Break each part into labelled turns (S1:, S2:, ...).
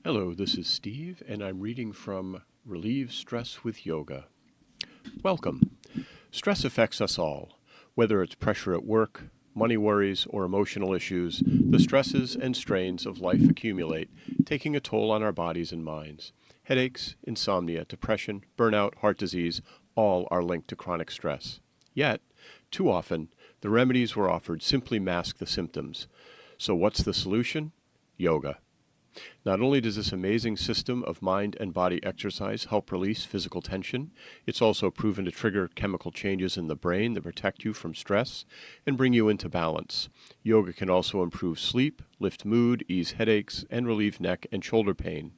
S1: Hello, this is Steve, and I'm reading from Relieve Stress with Yoga. Welcome. Stress affects us all. Whether it's pressure at work, money worries, or emotional issues, the stresses and strains of life accumulate, taking a toll on our bodies and minds. Headaches, insomnia, depression, burnout, heart disease, all are linked to chronic stress. Yet, too often, the remedies we're offered simply mask the symptoms. So what's the solution? Yoga. Not only does this amazing system of mind and body exercise help release physical tension, it's also proven to trigger chemical changes in the brain that protect you from stress and bring you into balance. Yoga can also improve sleep, lift mood, ease headaches, and relieve neck and shoulder pain.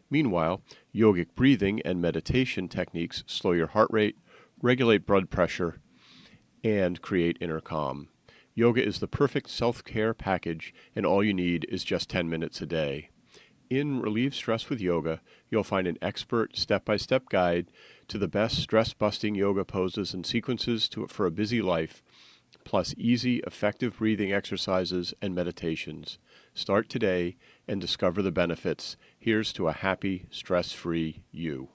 S1: Meanwhile, yogic breathing and meditation techniques slow your heart rate, regulate blood pressure, and create inner calm. Yoga is the perfect self-care package, and all you need is just 10 minutes a day. In Relieve Stress with Yoga, you'll find an expert step-by-step guide to the best stress-busting yoga poses and sequences for a busy life, plus easy, effective breathing exercises and meditations. Start today and discover the benefits. Here's to a happy, stress-free you.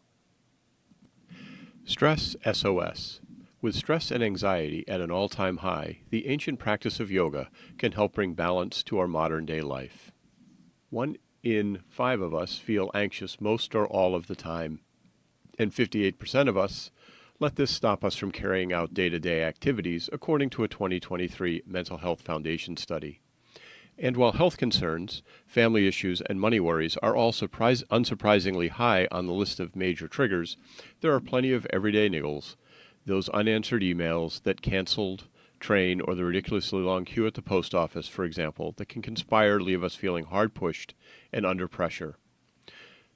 S1: Stress SOS. With stress and anxiety at an all-time high, the ancient practice of yoga can help bring balance to our modern-day life. 1 in 5 of us feel anxious most or all of the time, and 58% of us let this stop us from carrying out day-to-day activities, according to a 2023 Mental Health Foundation study. And while health concerns, family issues, and money worries are all unsurprisingly high on the list of major triggers, there are plenty of everyday niggles, those unanswered emails, that canceled train, or the ridiculously long queue at the post office, for example, that can conspire to leave us feeling hard-pushed and under pressure.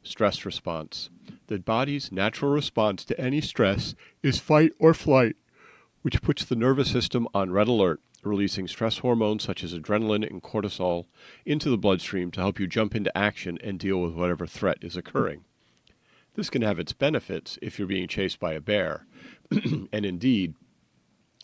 S1: Stress response. The body's natural response to any stress is fight or flight, which puts the nervous system on red alert, releasing stress hormones such as adrenaline and cortisol into the bloodstream to help you jump into action and deal with whatever threat is occurring. This can have its benefits if you're being chased by a bear, and indeed,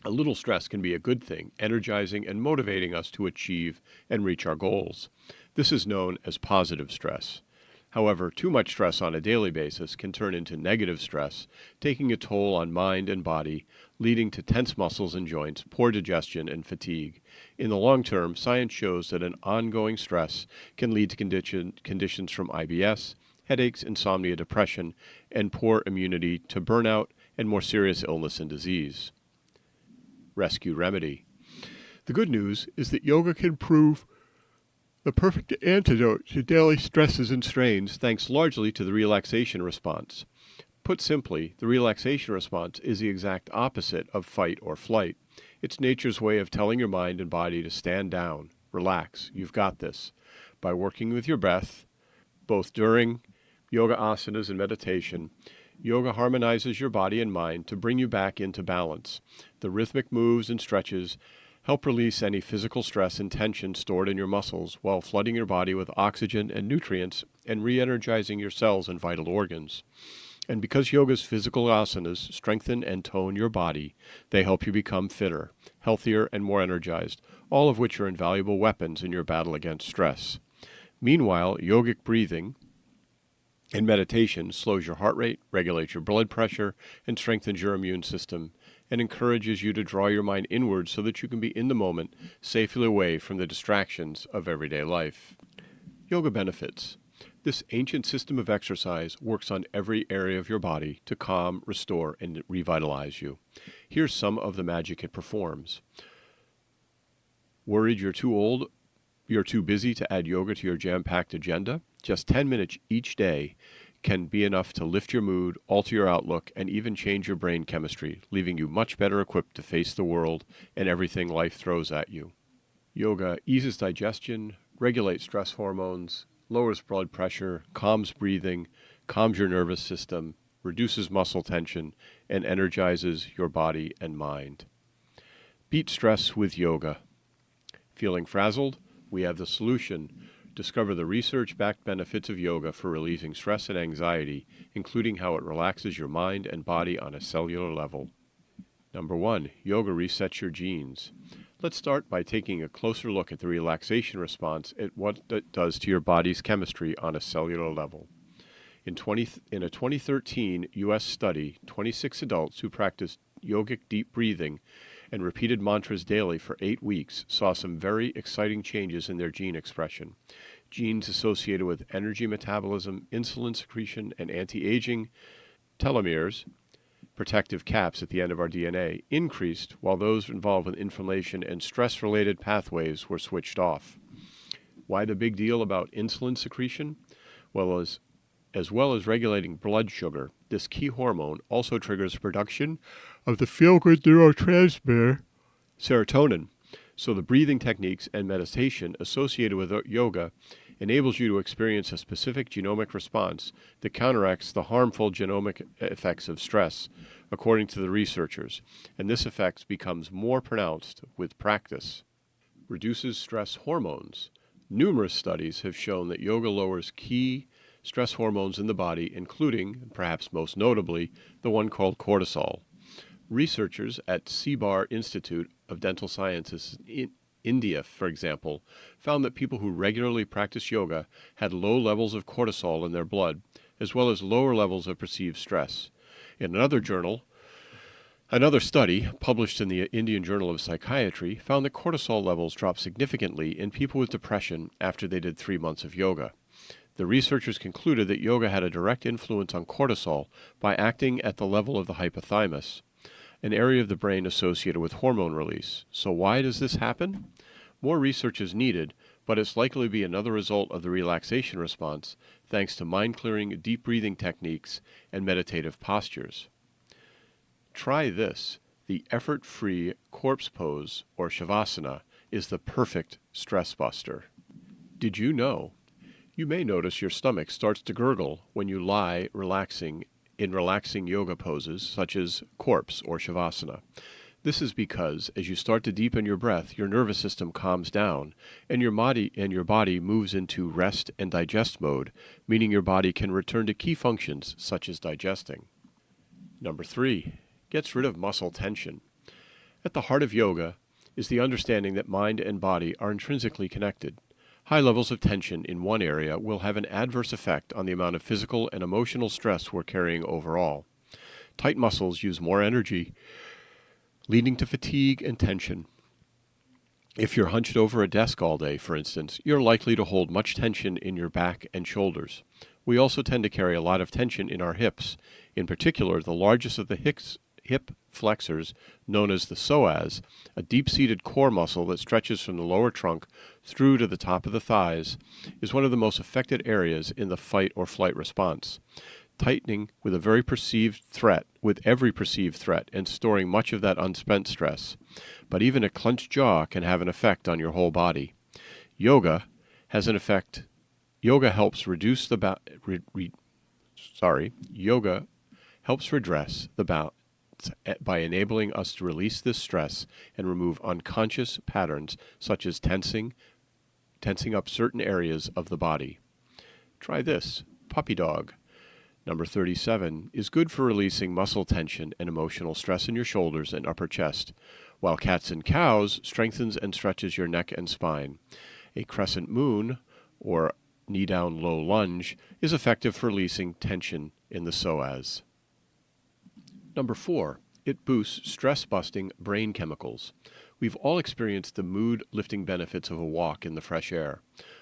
S1: a little stress can be a good thing, energizing and motivating us to achieve and reach our goals. This is known as positive stress. However, too much stress on a daily basis can turn into negative stress, taking a toll on mind and body, leading to tense muscles and joints, poor digestion, and fatigue. In the long term, science shows that an ongoing stress can lead to conditions from IBS, headaches, insomnia, depression, and poor immunity to burnout and more serious illness and disease. Rescue remedy. The good news is that yoga can prove the perfect antidote to daily stresses and strains, thanks largely to the relaxation response. Put simply, the relaxation response is the exact opposite of fight or flight. It's nature's way of telling your mind and body to stand down, relax, you've got this. By working with your breath, both during yoga asanas and meditation, yoga harmonizes your body and mind to bring you back into balance. The rhythmic moves and stretches help release any physical stress and tension stored in your muscles while flooding your body with oxygen and nutrients and re-energizing your cells and vital organs. And because yoga's physical asanas strengthen and tone your body, they help you become fitter, healthier, and more energized, all of which are invaluable weapons in your battle against stress. Meanwhile, yogic breathing and meditation slows your heart rate, regulates your blood pressure, and strengthens your immune system, and encourages you to draw your mind inward so that you can be in the moment, safely away from the distractions of everyday life. Yoga benefits. This ancient system of exercise works on every area of your body to calm, restore, and revitalize you. Here's some of the magic it performs. Worried you're too busy to add yoga to your jam-packed agenda? Just 10 minutes each day can be enough to lift your mood, alter your outlook, and even change your brain chemistry, leaving you much better equipped to face the world and everything life throws at you. Yoga eases digestion, regulates stress hormones, lowers blood pressure, calms breathing, calms your nervous system, reduces muscle tension, and energizes your body and mind. Beat stress with yoga. Feeling frazzled? We have the solution. Discover the research-backed benefits of yoga for relieving stress and anxiety, including how it relaxes your mind and body on a cellular level. Number 1, yoga resets your genes. Let's start by taking a closer look at the relaxation response and what it does to your body's chemistry on a cellular level. In a 2013 U.S. study, 26 adults who practiced yogic deep breathing and repeated mantras daily for 8 weeks saw some very exciting changes in their gene expression. Genes associated with energy metabolism, insulin secretion, and anti-aging telomeres, protective caps at the end of our DNA, increased, while those involved with inflammation and stress-related pathways were switched off. Why the big deal about insulin secretion? Well, as well as regulating blood sugar, this key hormone also triggers production of the feel-good neurotransmitter serotonin. So the breathing techniques and meditation associated with yoga enables you to experience a specific genomic response that counteracts the harmful genomic effects of stress, according to the researchers, and this effect becomes more pronounced with practice. Reduces stress hormones. Numerous studies have shown that yoga lowers key stress hormones in the body, including, perhaps most notably, the one called cortisol. Researchers at CBAR Institute of Dental Sciences in India, for example, found that people who regularly practice yoga had low levels of cortisol in their blood, as well as lower levels of perceived stress. In another study published in the Indian Journal of Psychiatry found that cortisol levels dropped significantly in people with depression after they did 3 months of yoga. The researchers concluded that yoga had a direct influence on cortisol by acting at the level of the hypothalamus, an area of the brain associated with hormone release. So why does this happen? More research is needed, but it's likely to be another result of the relaxation response, thanks to mind-clearing deep breathing techniques and meditative postures. Try this. The effort-free corpse pose, or Shavasana, is the perfect stress buster. Did you know? You may notice your stomach starts to gurgle when you lie relaxing yoga poses such as corpse or Shavasana. This is because as you start to deepen your breath, your nervous system calms down and your body moves into rest and digest mode, meaning your body can return to key functions such as digesting. Number 3, gets rid of muscle tension. At the heart of yoga is the understanding that mind and body are intrinsically connected. High levels of tension in one area will have an adverse effect on the amount of physical and emotional stress we're carrying overall. Tight muscles use more energy, leading to fatigue and tension. If you're hunched over a desk all day, for instance, you're likely to hold much tension in your back and shoulders. We also tend to carry a lot of tension in our hips, in particular the largest of the hip flexors, known as the psoas, a deep-seated core muscle that stretches from the lower trunk through to the top of the thighs, is one of the most affected areas in the fight or flight response. Tightening with every perceived threat, and storing much of that unspent stress. But even a clenched jaw can have an effect on your whole body. Yoga helps redress the balance by enabling us to release this stress and remove unconscious patterns such as tensing up certain areas of the body. Try this. Puppy dog. Number 37 is good for releasing muscle tension and emotional stress in your shoulders and upper chest, while cats and cows strengthens and stretches your neck and spine. A crescent moon, or knee down low lunge, is effective for releasing tension in the psoas. Number 4, it boosts stress-busting brain chemicals. We've all experienced the mood-lifting benefits of a walk in the fresh air,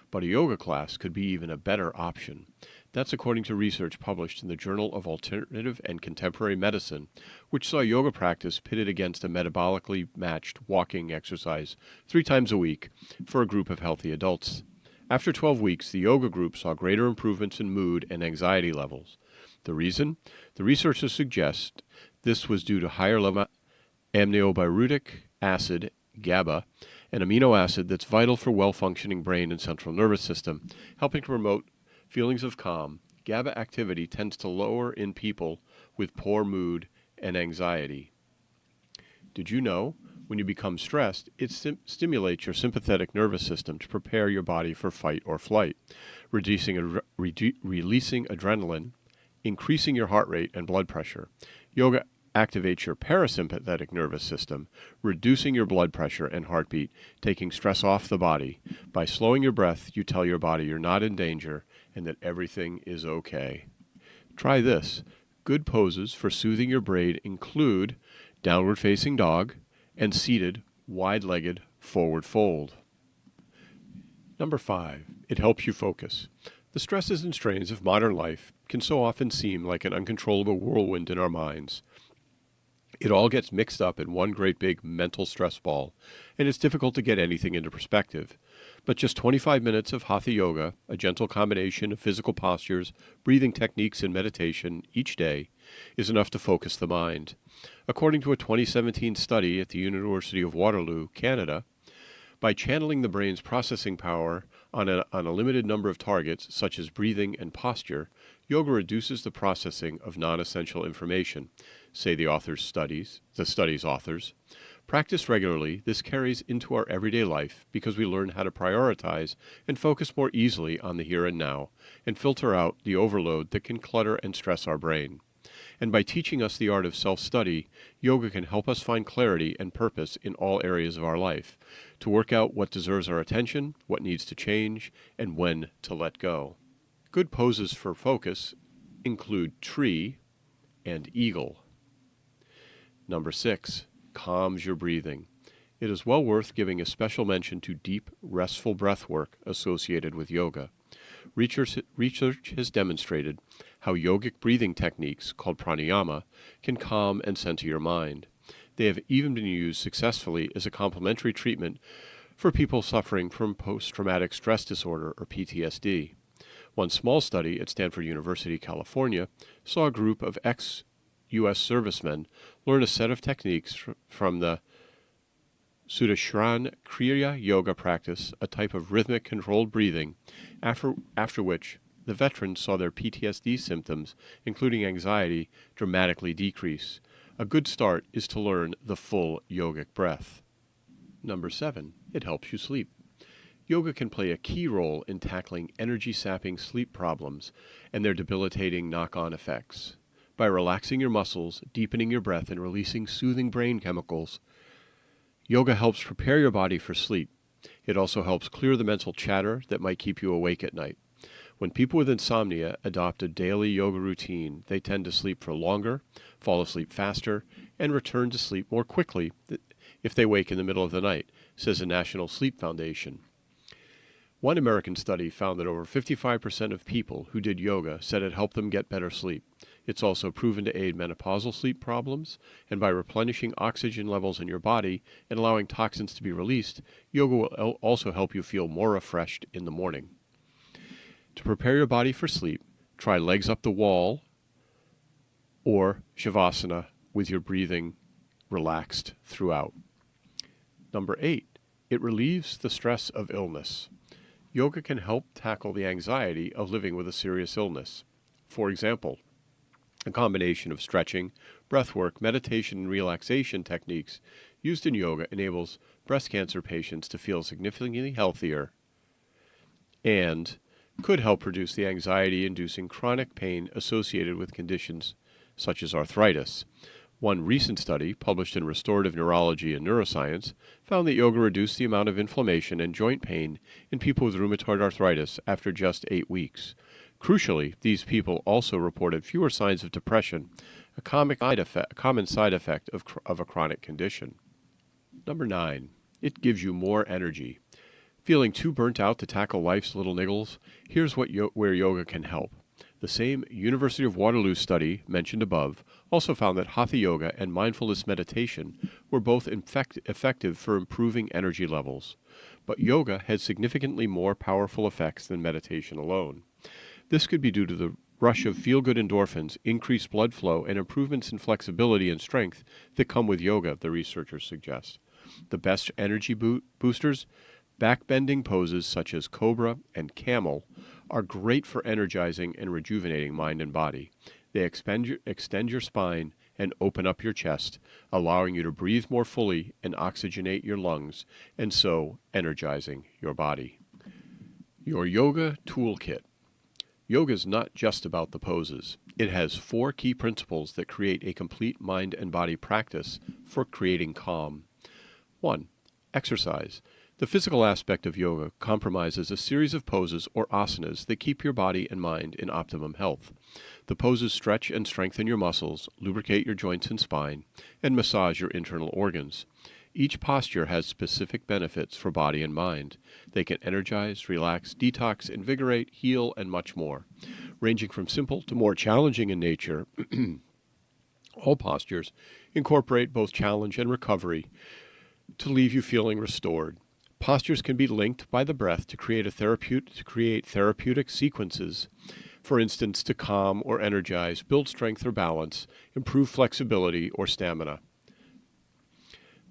S1: but a yoga class could be even a better option. That's according to research published in the Journal of Alternative and Contemporary Medicine, which saw yoga practice pitted against a metabolically matched walking exercise 3 times a week for a group of healthy adults. After 12 weeks, the yoga group saw greater improvements in mood and anxiety levels. The reason? The researchers suggest this was due to higher level aminobutyric acid, GABA, an amino acid that's vital for well-functioning brain and central nervous system, helping to promote feelings of calm. GABA activity tends to lower in people with poor mood and anxiety. Did you know? When you become stressed, it stimulates your sympathetic nervous system to prepare your body for fight or flight, releasing adrenaline, increasing your heart rate and blood pressure. Yoga activates your parasympathetic nervous system, reducing your blood pressure and heartbeat, taking stress off the body. By slowing your breath, you tell your body you're not in danger and that everything is okay. Try this. Good poses for soothing your brain include downward facing dog and seated, wide-legged forward fold. Number 5, it helps you focus. The stresses and strains of modern life can so often seem like an uncontrollable whirlwind in our minds. It all gets mixed up in one great big mental stress ball, and it's difficult to get anything into perspective. But just 25 minutes of Hatha Yoga, a gentle combination of physical postures, breathing techniques, and meditation each day, is enough to focus the mind. According to a 2017 study at the University of Waterloo, Canada, by channeling the brain's processing power on a limited number of targets, such as breathing and posture, yoga reduces the processing of non-essential information, say the study's authors. Practiced regularly, this carries into our everyday life because we learn how to prioritize and focus more easily on the here and now, and filter out the overload that can clutter and stress our brain. And by teaching us the art of self-study, yoga can help us find clarity and purpose in all areas of our life, to work out what deserves our attention, what needs to change, and when to let go. Good poses for focus include tree and eagle. Number 6, calms your breathing. It is well worth giving a special mention to deep, restful breath work associated with yoga. Research has demonstrated how yogic breathing techniques, called pranayama, can calm and center your mind. They have even been used successfully as a complementary treatment for people suffering from post-traumatic stress disorder, or PTSD. One small study at Stanford University, California, saw a group of ex-U.S. servicemen learn a set of techniques from the Sudashran Kriya Yoga practice, a type of rhythmic controlled breathing, after which the veterans saw their PTSD symptoms, including anxiety, dramatically decrease. A good start is to learn the full yogic breath. Number 7, it helps you sleep. Yoga can play a key role in tackling energy-sapping sleep problems and their debilitating knock-on effects. By relaxing your muscles, deepening your breath, and releasing soothing brain chemicals, yoga helps prepare your body for sleep. It also helps clear the mental chatter that might keep you awake at night. When people with insomnia adopt a daily yoga routine, they tend to sleep for longer, fall asleep faster, and return to sleep more quickly if they wake in the middle of the night, says the National Sleep Foundation. One American study found that over 55% of people who did yoga said it helped them get better sleep. It's also proven to aid menopausal sleep problems, and by replenishing oxygen levels in your body and allowing toxins to be released, yoga will also help you feel more refreshed in the morning. To prepare your body for sleep, try legs up the wall or Shavasana with your breathing relaxed throughout. Number 8, it relieves the stress of illness. Yoga can help tackle the anxiety of living with a serious illness. For example, a combination of stretching, breathwork, meditation, and relaxation techniques used in yoga enables breast cancer patients to feel significantly healthier and could help reduce the anxiety-inducing chronic pain associated with conditions such as arthritis. One recent study, published in Restorative Neurology and Neuroscience, found that yoga reduced the amount of inflammation and joint pain in people with rheumatoid arthritis after just 8 weeks. Crucially, these people also reported fewer signs of depression, a common side effect of a chronic condition. Number 9, it gives you more energy. Feeling too burnt out to tackle life's little niggles? Here's where yoga can help. The same University of Waterloo study mentioned above also found that Hatha Yoga and mindfulness meditation were both effective for improving energy levels. But yoga has significantly more powerful effects than meditation alone. This could be due to the rush of feel-good endorphins, increased blood flow, and improvements in flexibility and strength that come with yoga, the researchers suggest. The best energy boosters, back-bending poses such as cobra and camel, are great for energizing and rejuvenating mind and body. They extend your spine and open up your chest, allowing you to breathe more fully and oxygenate your lungs, and so energizing your body. Your yoga toolkit. Yoga is not just about the poses. It has 4 key principles that create a complete mind and body practice for creating calm. 1. Exercise. The physical aspect of yoga comprises a series of poses or asanas that keep your body and mind in optimum health. The poses stretch and strengthen your muscles, lubricate your joints and spine, and massage your internal organs. Each posture has specific benefits for body and mind. They can energize, relax, detox, invigorate, heal, and much more. Ranging from simple to more challenging in nature, all postures incorporate both challenge and recovery to leave you feeling restored. Postures can be linked by the breath to create therapeutic sequences. For instance, to calm or energize, build strength or balance, improve flexibility or stamina.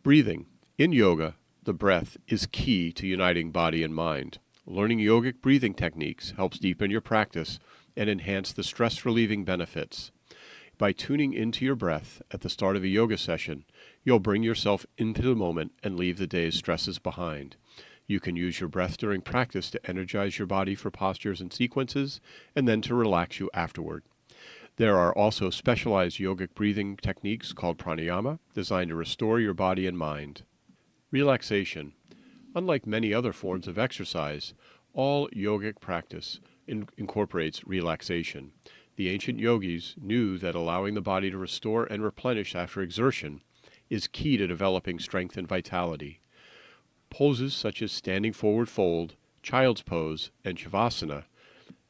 S1: Breathing. In yoga, the breath is key to uniting body and mind. Learning yogic breathing techniques helps deepen your practice and enhance the stress-relieving benefits. By tuning into your breath at the start of a yoga session, you'll bring yourself into the moment and leave the day's stresses behind. You can use your breath during practice to energize your body for postures and sequences, and then to relax you afterward. There are also specialized yogic breathing techniques called pranayama, designed to restore your body and mind. Relaxation. Unlike many other forms of exercise, all yogic practice incorporates relaxation. The ancient yogis knew that allowing the body to restore and replenish after exertion is key to developing strength and vitality. Poses such as standing forward fold, child's pose, and shavasana,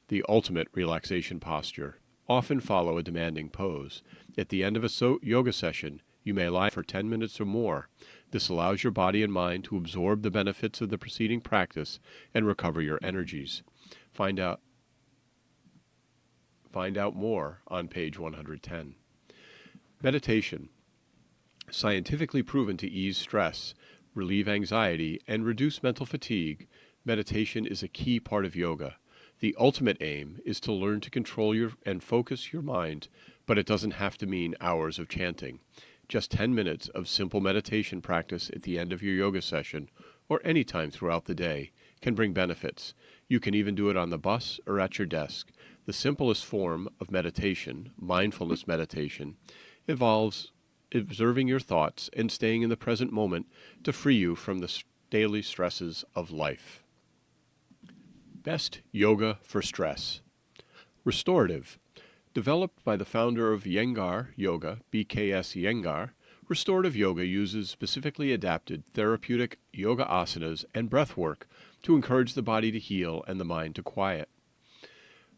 S1: the ultimate relaxation posture, often follow a demanding pose. At the end of a yoga session, you may lie for 10 minutes or more. This allows your body and mind to absorb the benefits of the preceding practice and recover your energies. Find out more on page 110. Meditation. Scientifically proven to ease stress, relieve anxiety, and reduce mental fatigue, meditation is a key part of yoga. The ultimate aim is to learn to control and focus your mind, but it doesn't have to mean hours of chanting. Just 10 minutes of simple meditation practice at the end of your yoga session, or any time throughout the day, can bring benefits. You can even do it on the bus or at your desk. The simplest form of meditation, mindfulness meditation, involves observing your thoughts and staying in the present moment to free you from the daily stresses of life. Best yoga for stress. Restorative. Developed by the founder of Iyengar Yoga, BKS Iyengar, restorative yoga uses specifically adapted therapeutic yoga asanas and breath work to encourage the body to heal and the mind to quiet.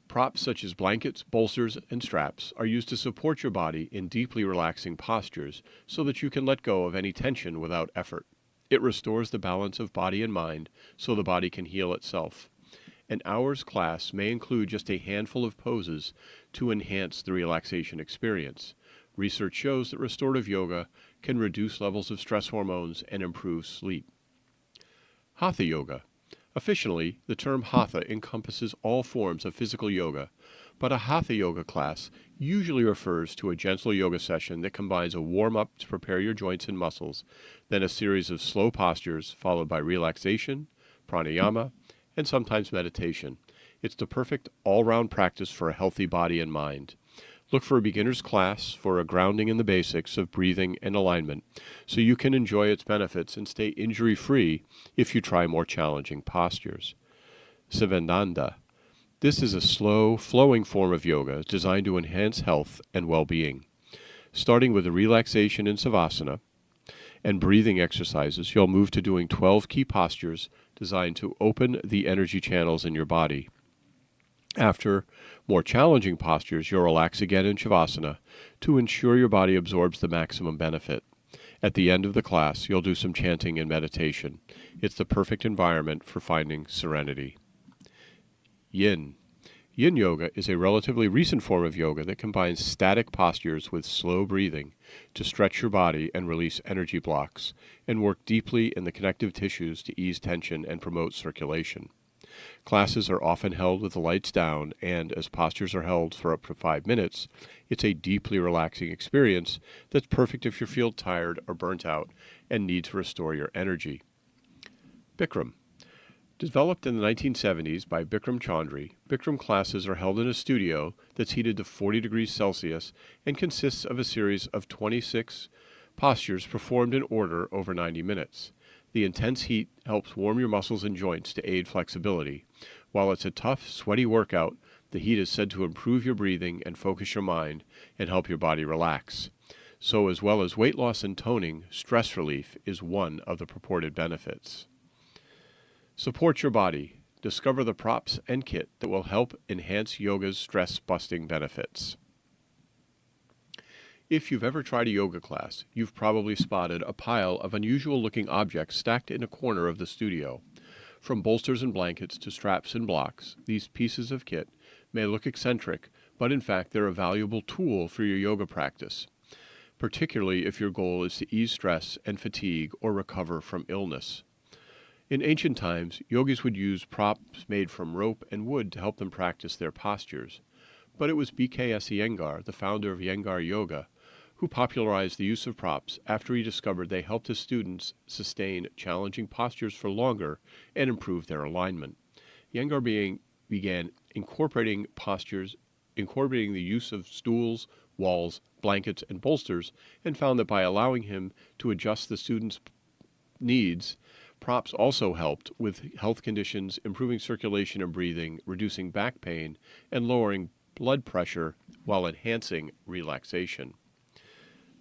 S1: Props such as blankets, bolsters, and straps are used to support your body in deeply relaxing postures so that you can let go of any tension without effort. It restores the balance of body and mind so the body can heal itself. An hour's class may include just a handful of poses to enhance the relaxation experience. Research shows that restorative yoga can reduce levels of stress hormones and improve sleep. Hatha yoga. Officially, the term hatha encompasses all forms of physical yoga, but a hatha yoga class usually refers to a gentle yoga session that combines a warm-up to prepare your joints and muscles, then a series of slow postures followed by relaxation, pranayama, and sometimes meditation. It's the perfect all-round practice for a healthy body and mind. Look for a beginner's class for a grounding in the basics of breathing and alignment so you can enjoy its benefits and stay injury-free if you try more challenging postures. Sivananda. This is a slow, flowing form of yoga designed to enhance health and well-being. Starting with a relaxation in Savasana and breathing exercises, you'll move to doing 12 key postures designed to open the energy channels in your body. After more challenging postures, you'll relax again in Shavasana to ensure your body absorbs the maximum benefit. At the end of the class, you'll do some chanting and meditation. It's the perfect environment for finding serenity. Yin. Yin yoga is a relatively recent form of yoga that combines static postures with slow breathing to stretch your body and release energy blocks, and work deeply in the connective tissues to ease tension and promote circulation. Classes are often held with the lights down, and as postures are held for up to 5 minutes, it's a deeply relaxing experience that's perfect if you feel tired or burnt out and need to restore your energy. Bikram. Developed in the 1970s by Bikram Chaudhry, Bikram classes are held in a studio that's heated to 40 degrees Celsius and consists of a series of 26 postures performed in order over 90 minutes. The intense heat helps warm your muscles and joints to aid flexibility. While it's a tough, sweaty workout, the heat is said to improve your breathing and focus your mind and help your body relax. So, as well as weight loss and toning, stress relief is one of the purported benefits. Support your body. Discover the props and kit that will help enhance yoga's stress-busting benefits. If you've ever tried a yoga class, you've probably spotted a pile of unusual-looking objects stacked in a corner of the studio. From bolsters and blankets to straps and blocks, these pieces of kit may look eccentric, but in fact they're a valuable tool for your yoga practice, particularly if your goal is to ease stress and fatigue or recover from illness. In ancient times, yogis would use props made from rope and wood to help them practice their postures. But it was B.K.S. Iyengar, the founder of Iyengar Yoga, who popularized the use of props after he discovered they helped his students sustain challenging postures for longer and improve their alignment. Iyengar began incorporating the use of stools, walls, blankets, and bolsters, and found that by allowing him to adjust the students' needs, props also helped with health conditions, improving circulation and breathing, reducing back pain, and lowering blood pressure while enhancing relaxation.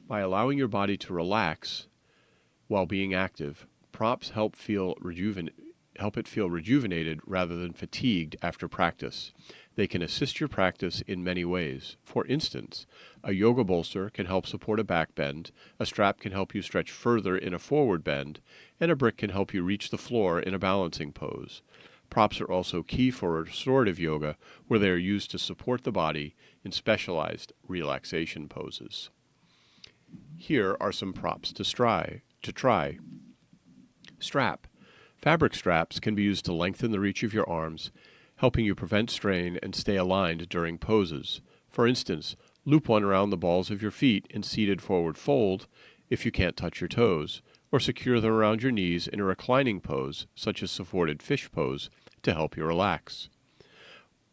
S1: By allowing your body to relax while being active, props help it feel rejuvenated rather than fatigued after practice. They can assist your practice in many ways. For instance, a yoga bolster can help support a back bend, a strap can help you stretch further in a forward bend, and a brick can help you reach the floor in a balancing pose. Props are also key for restorative yoga, where they are used to support the body in specialized relaxation poses. Here are some props to try. Strap. Fabric straps can be used to lengthen the reach of your arms, helping you prevent strain and stay aligned during poses. For instance, loop one around the balls of your feet in seated forward fold if you can't touch your toes, or secure them around your knees in a reclining pose, such as supported fish pose, to help you relax.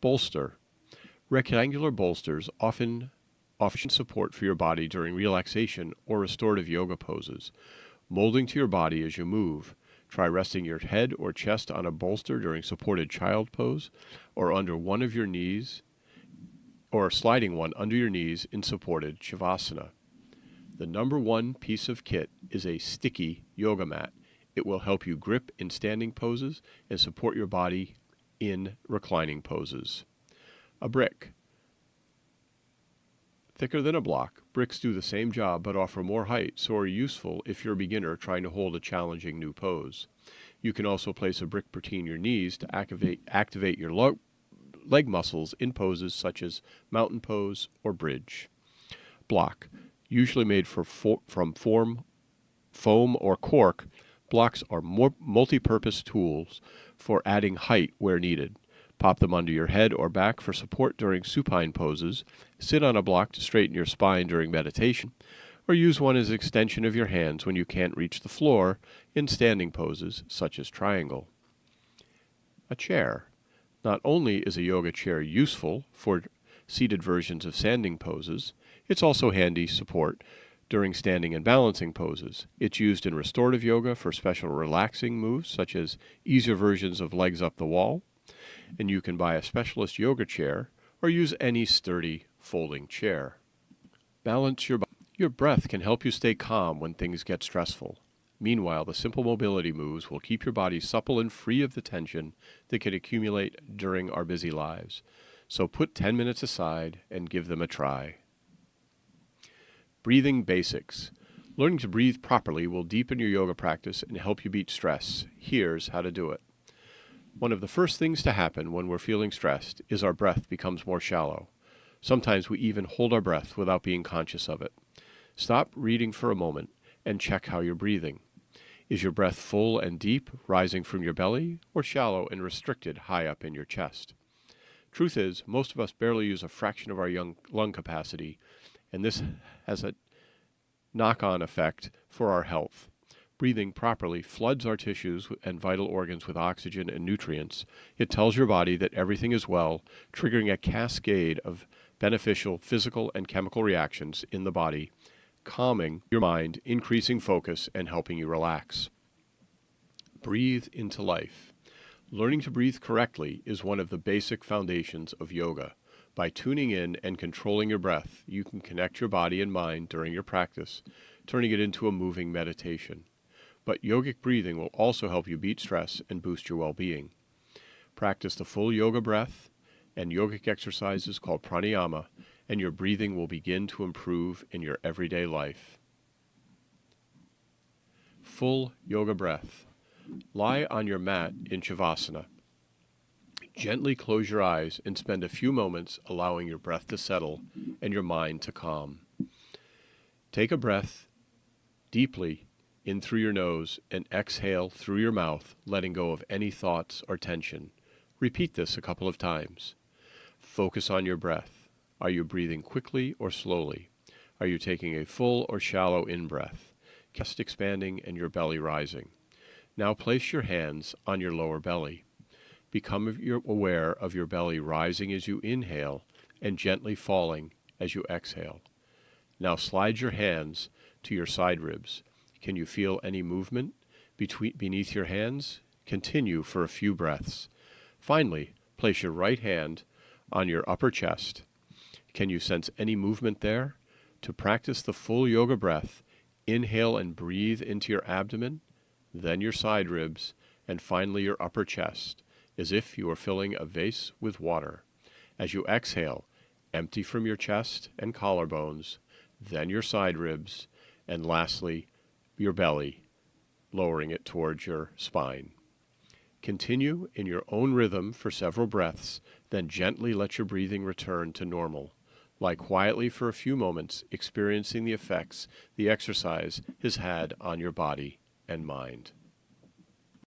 S1: Bolster. Rectangular bolsters often support for your body during relaxation or restorative yoga poses, molding to your body as you move. Try resting your head or chest on a bolster during supported child pose, or under one of your knees, or sliding one under your knees in supported shavasana. The number one piece of kit is a sticky yoga mat. It will help you grip in standing poses and support your body in reclining poses. A brick. Thicker than a block, bricks do the same job but offer more height, so are useful if you're a beginner trying to hold a challenging new pose. You can also place a brick between your knees to activate your leg muscles in poses such as mountain pose or bridge. Block. Usually made from foam or cork, blocks are multi-purpose tools for adding height where needed. Pop them under your head or back for support during supine poses, sit on a block to straighten your spine during meditation, or use one as an extension of your hands when you can't reach the floor in standing poses such as triangle. A chair. Not only is a yoga chair useful for seated versions of standing poses, it's also handy support during standing and balancing poses. It's used in restorative yoga for special relaxing moves such as easier versions of legs up the wall, and you can buy a specialist yoga chair or use any sturdy folding chair. Balance your body. Your breath can help you stay calm when things get stressful. Meanwhile, the simple mobility moves will keep your body supple and free of the tension that can accumulate during our busy lives. So put 10 minutes aside and give them a try. Breathing basics. Learning to breathe properly will deepen your yoga practice and help you beat stress. Here's how to do it. One of the first things to happen when we're feeling stressed is our breath becomes more shallow. Sometimes we even hold our breath without being conscious of it. Stop reading for a moment and check how you're breathing. Is your breath full and deep, rising from your belly, or shallow and restricted high up in your chest? Truth is, most of us barely use a fraction of our lung capacity, and this has a knock-on effect for our health. breathing properly floods our tissues and vital organs with oxygen and nutrients. It tells your body that everything is well, triggering a cascade of beneficial physical and chemical reactions in the body, calming your mind, increasing focus, and helping you relax. Breathe into life. Learning to breathe correctly is one of the basic foundations of yoga. By tuning in and controlling your breath, you can connect your body and mind during your practice, turning it into a moving meditation. But yogic breathing will also help you beat stress and boost your well-being. Practice the full yoga breath and yogic exercises called pranayama, and your breathing will begin to improve in your everyday life. Full yoga breath. Lie on your mat in Shavasana. Gently close your eyes and spend a few moments allowing your breath to settle and your mind to calm. Take a breath deeply in through your nose and exhale through your mouth, letting go of any thoughts or tension. Repeat this a couple of times. Focus on your breath. Are you breathing quickly or slowly? Are you taking a full or shallow in-breath? Chest expanding and your belly rising. Now place your hands on your lower belly. Become aware of your belly rising as you inhale and gently falling as you exhale. Now slide your hands to your side ribs. Can you feel any movement beneath your hands? Continue for a few breaths. Finally, place your right hand on your upper chest. Can you sense any movement there? To practice the full yoga breath, inhale and breathe into your abdomen, then your side ribs, and finally your upper chest, as if you are filling a vase with water. As you exhale, empty from your chest and collarbones, then your side ribs, and lastly, your belly, lowering it towards your spine. Continue in your own rhythm for several breaths, then gently let your breathing return to normal. Lie quietly for a few moments, experiencing the effects the exercise has had on your body and mind.